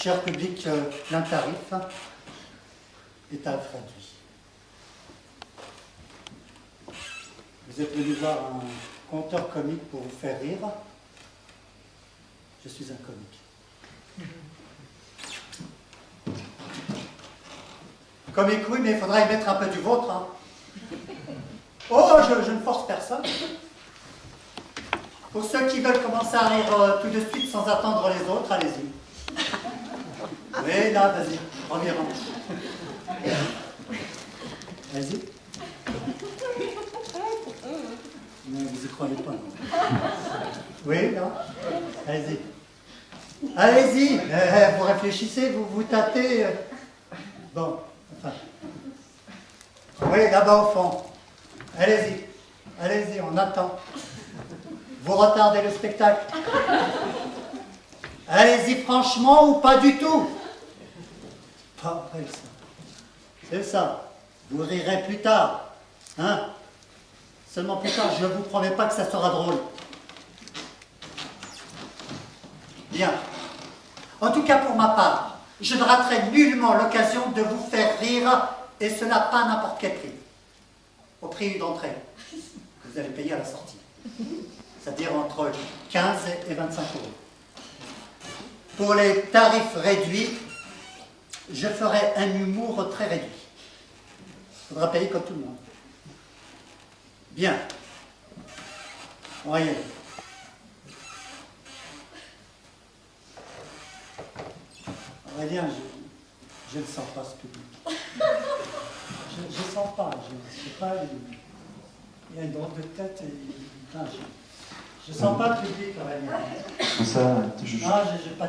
cher public plein tarif et tarif réduit. Vous êtes venu voir un conteur comique pour vous faire rire. Je suis un comique. Comique, oui, mais il faudra y mettre un peu du vôtre. Hein. Oh, je ne force personne. Pour ceux qui veulent commencer à rire tout de suite sans attendre les autres, allez-y. Oui, là, vas-y, reviens. Vas-y. Non, vous y croyez pas, non? Oui, là. Allez-y. Allez-y. Vous réfléchissez, vous tâtez. Bon, enfin. Oui, là-bas au fond. Allez-y. Allez-y, on attend. Vous retardez le spectacle. Allez-y franchement ou pas du tout. Pas vrai ça. C'est ça. Vous rirez plus tard. Hein? Seulement plus tard, je ne vous promets pas que ça sera drôle. Bien. En tout cas pour ma part, je ne raterai nullement l'occasion de vous faire rire, et cela pas à n'importe quel prix. Au prix d'entrée. Vous allez payer à la sortie. C'est-à-dire entre 15 et 25 euros. Pour les tarifs réduits, je ferai un humour très réduit. Il faudra payer comme tout le monde. Bien. On va y aller. Aurélien, je ne sens pas ce public. Je ne sens pas. Je sais pas. Il y a une drôle de tête et... Non, je sens pas le public, Aurélien. Ça, non, j'ai pas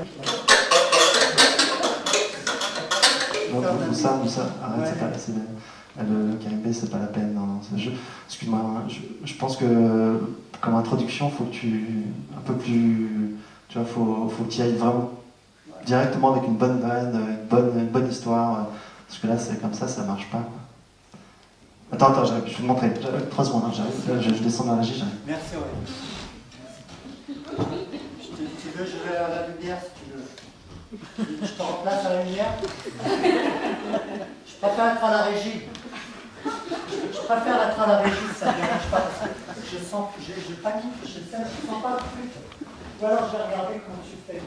Moussa, arrête, ouais. C'est le KMB, c'est pas la peine. Excuse-moi, hein, je pense que comme introduction, faut que tu un peu plus, tu vois, faut que tu y ailles vraiment directement avec une bonne vanne, une bonne histoire, parce que là, c'est comme ça marche pas. Attends, je vais te montrer. 3 secondes, hein, j'arrive. Je descends dans la régie, j'arrive. Merci, ouais. Tu veux, je vais à la lumière si tu veux. Je te remplace à la lumière. Je préfère être à la régie. Je préfère être à la régie, ça ne me dérange pas. Parce que je sens, je panique, je sens pas le truc. Ou alors je vais regarder comment tu fais.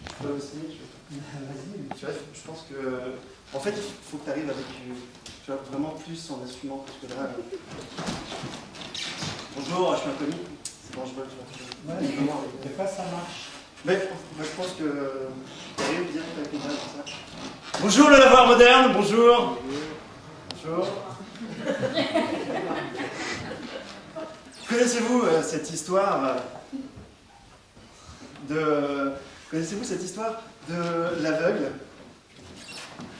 Tu peux aussi. Vas-y. Tu vois, je pense que. En fait, il faut que tu arrives avec. Tu vois, vraiment plus en assumant. Parce que là. Bonjour, je suis un comique. C'est bon, je vois. Ouais, des fois ça marche. Mais je pense que tu arrives bien avec les gens comme ça. Bonjour le lavoir moderne, bonjour. Bonjour. Connaissez-vous cette histoire de. Connaissez-vous cette histoire de l'aveugle?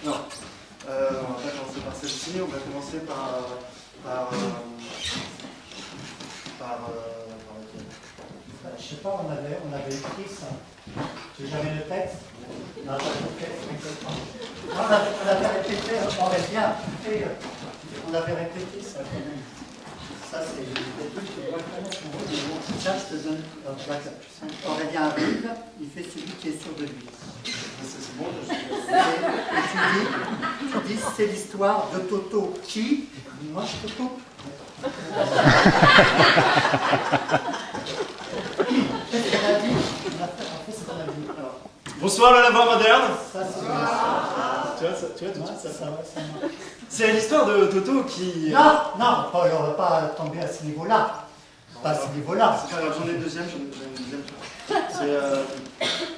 Non. On va pas commencer par celle-ci, on va commencer par je sais pas, on avait écrit ça. J'ai jamais le texte. Non, on avait répété, on avait bien répété, on avait répété ça quand même. Ça, c'est des trucs que je dois connaître. Ça, je te donne. Aurélien arrive, il fait celui qui est sûr de lui. C'est bon, et tu dis, c'est l'histoire de Toto. Qui? Moi, je Toto. Bonsoir le lavoir moderne. Ça, c'est tu vois, ça. C'est l'histoire de Toto qui... Non, on ne va pas tomber à ce niveau-là. Pas à ce niveau-là. C'est pas grave, j'en ai une deuxième.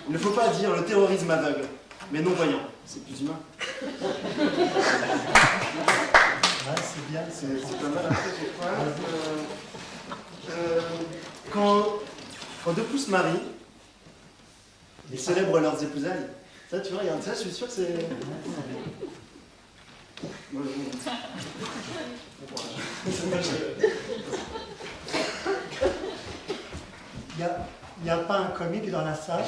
Il ne faut pas dire le terrorisme aveugle, mais non-voyant. C'est plus humain. Ouais, c'est bien. C'est pas mal après, je crois. Quand deux pouces marient, ils célèbrent leurs épousailles. Ça, tu vois, regarde ça, je suis sûr que c'est... Il n'y a pas un comique dans la salle.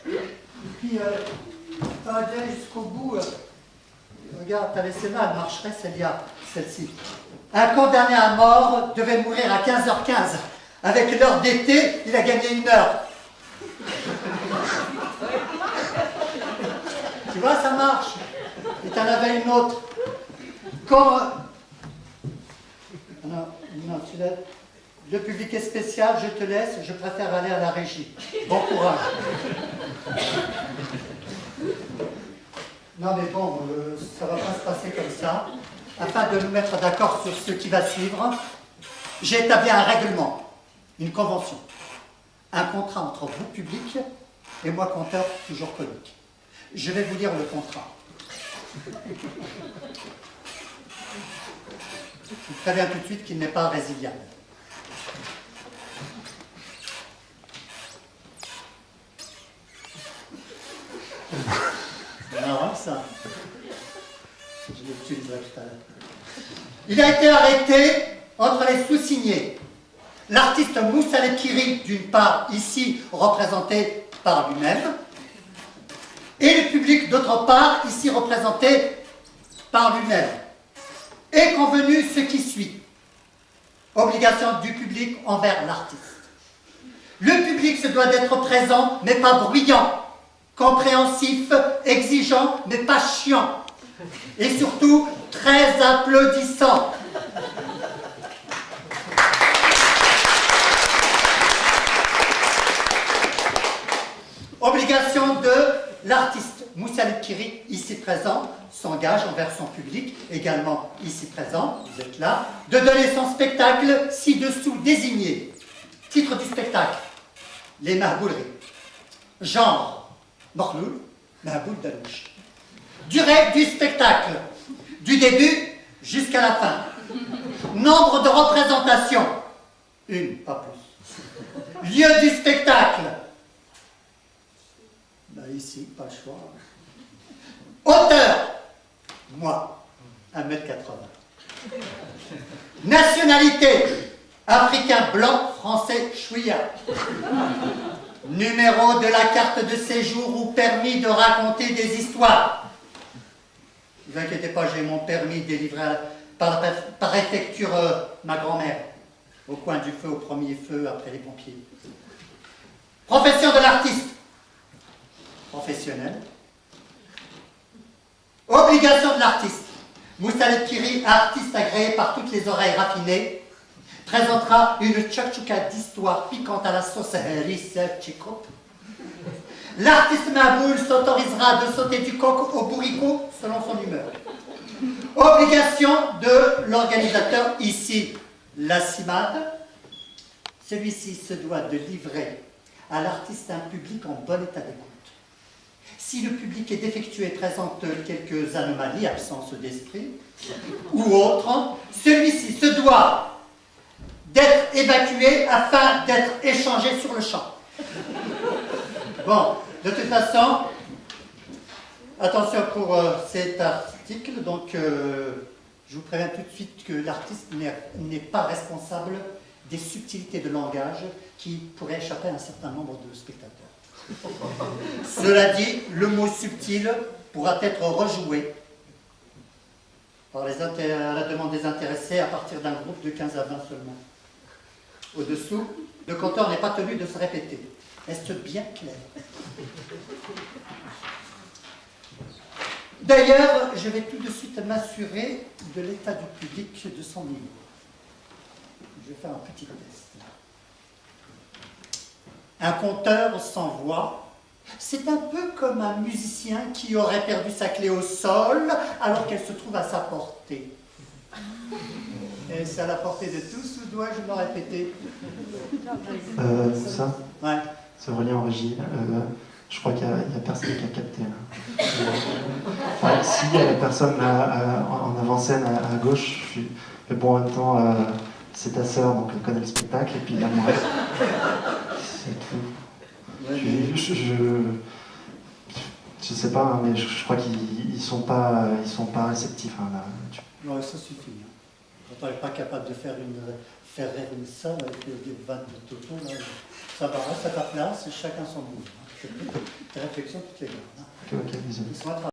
Et puis, tu vas aller jusqu'au bout. Regarde, tu avais celle-là, elle marcherait, celle-ci. Un condamné à mort devait mourir à 15h15. Avec l'heure d'été, il a gagné 1 heure. Tu vois, ça marche. Et t'en avais une autre. Quand... Non, le public est spécial, je te laisse, je préfère aller à la régie. Bon courage. Non mais bon, ça ne va pas se passer comme ça. Afin de nous mettre d'accord sur ce qui va suivre, j'ai établi un règlement, une convention, un contrat entre vous, public, et moi, conteur, toujours comique. Je vais vous lire le contrat. Je vous préviens tout de suite qu'il n'est pas résiliable. C'est marrant ça. Je l'utiliserai tout à l'heure. Il a été arrêté entre les sous-signés. L'artiste Moussa Lekiri, d'une part, ici représenté par lui-même, et le public, d'autre part, ici représenté par lui-même. Est convenu ce qui suit. Obligation du public envers l'artiste. Le public se doit d'être présent, mais pas bruyant, compréhensif, exigeant, mais pas chiant. Et surtout, très applaudissant. Obligation de l'artiste Moussa Lekiri, ici présent, s'engage envers son public, également ici présent, vous êtes là, de donner son spectacle ci-dessous désigné. Titre du spectacle, les mahbouleries. Genre, Morloul, Mahboul Dalouche. Durée du spectacle, du début jusqu'à la fin. Nombre de représentations, 1, pas plus. Lieu du spectacle, ben ici, pas le choix. Auteur, moi, 1m80. Nationalité, africain blanc, français, chouïa. Numéro de la carte de séjour ou permis de raconter des histoires. Ne vous inquiétez pas, j'ai mon permis délivré par préfecture ma grand-mère, au coin du feu, au premier feu, après les pompiers. Profession de l'artiste, professionnel. Obligation de l'artiste. Moussa Lekiri, artiste agréé par toutes les oreilles raffinées, présentera une tchakchouka d'histoire piquante à la sauce harissa tchikop. L'artiste Mahboul s'autorisera de sauter du coq au bourricot selon son humeur. Obligation de l'organisateur, ici la CIMAD. Celui-ci se doit de livrer à l'artiste un public en bon état d'écoute. Si le public est défectueux et présente quelques anomalies, absence d'esprit ou autre, celui-ci se doit d'être évacué afin d'être échangé sur le champ. Bon, de toute façon, attention pour cet article, donc je vous préviens tout de suite que l'artiste n'est pas responsable des subtilités de langage qui pourraient échapper à un certain nombre de spectateurs. Cela dit, le mot subtil pourra être rejoué par à la demande des intéressés à partir d'un groupe de 15 à 20 seulement. Au-dessous, le compteur n'est pas tenu de se répéter. Est-ce bien clair? D'ailleurs, je vais tout de suite m'assurer de l'état du public, de son niveau. Je vais faire un petit test. Un conteur sans voix, c'est un peu comme un musicien qui aurait perdu sa clé au sol alors qu'elle se trouve à sa portée. Et c'est à la portée de tous, ou dois-je me répéter? Ça, ouais. c'est relié en régie. Je crois qu'il n'y a personne qui a capté. Enfin, si, il y a la personne en avant-scène à gauche, mais bon, en même temps, c'est ta sœur, donc elle connaît le spectacle, et puis il y a moi. C'est tout. Je sais pas, hein, mais je crois qu'ils sont pas réceptifs. Hein, là. Ouais, ça suffit. Hein. Quand on n'est pas capable de faire rire une salle avec des vannes de Toto, là, ça va, reste à ta place, chacun son bout. Hein. Tes réflexions, toutes les gars. Hein. Ok, désolé.